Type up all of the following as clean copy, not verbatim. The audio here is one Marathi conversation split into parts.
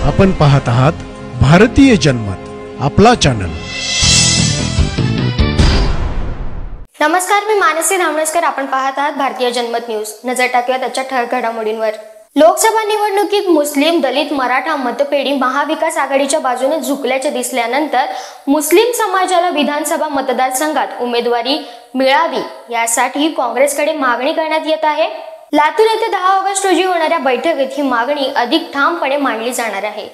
आपण पाहत आहात भारतीय जनमत, आपला चॅनल। नमस्कार, मी मानसी धामणसकर। आपण पाहत आहात भारतीय जनमत न्यूज। नजर टाकूया त्याच्या ठळक घडामोडींवर। लोकसभा निवडणुकीत मुस्लिम, दलित, मराठा मतपेढी महाविकास आघाडीच्या बाजूने झुकल्याचे दिसल्यानंतर मुस्लिम समाजाला विधानसभा मतदारसंघात उमेदवारी मिळावी यासाठी काँग्रेसकडे मागणी करण्यात येत आहे। लातूर येथे 10 ऑगस्ट रोजी होणाऱ्या बैठकीत ही मागणी अधिक ठामपणे मांडली जाणार आहे।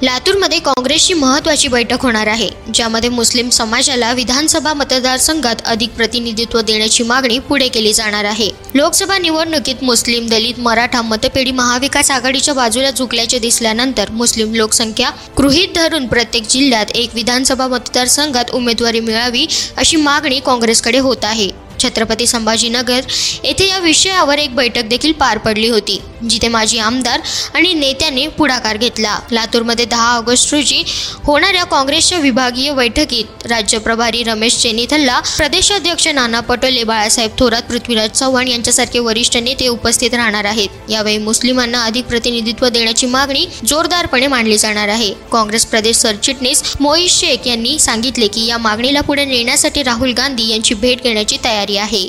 लातूरमध्ये काँग्रेसची महत्त्वाची बैठक होणार आहे, ज्यामध्ये मुस्लिम समाजाला विधानसभा मतदारसंघात अधिक प्रतिनिधित्व देण्याची मागणी पुढे केली जाणार आहे। लोकसभा निवडणुकीत मुस्लिम, दलित, मराठा मतपेढी महाविकास आघाडीच्या बाजूला झुकल्याचे दिसल्यानंतर मुस्लिम लोकसंख्या गृहीत धरून प्रत्येक जिल्ह्यात एक विधानसभा मतदारसंघात उमेदवारी मिळावी अशी मागणी काँग्रेसकडे होत आहे। छत्रपती संभाजीनगर येथे या विषयावर एक बैठक देखील पार पडली होती, जिथे माजी आमदार आणि नेत्यांनी पुढाकार घेतला। लातूरमध्ये 10 ऑगस्ट रोजी होणाऱ्या काँग्रेसच्या विभागीय बैठकीत राज्य प्रभारी रमेश चेनिथल्ला, प्रदेशाध्यक्ष नाना पटोले, बाळासाहेब थोरात, पृथ्वीराज चव्हाण यांच्यासारखे वरिष्ठ नेते उपस्थित राहणार आहेत। यावेळी मुस्लिमांना अधिक प्रतिनिधित्व देण्याची मागणी जोरदारपणे मांडली जाणार आहे। काँग्रेस प्रदेश सरचिटणीस मोईश शेख यांनी सांगितले की या मागणीला पुढे नेण्यासाठी राहुल गांधी यांची भेट घेण्याची तयारी आहे।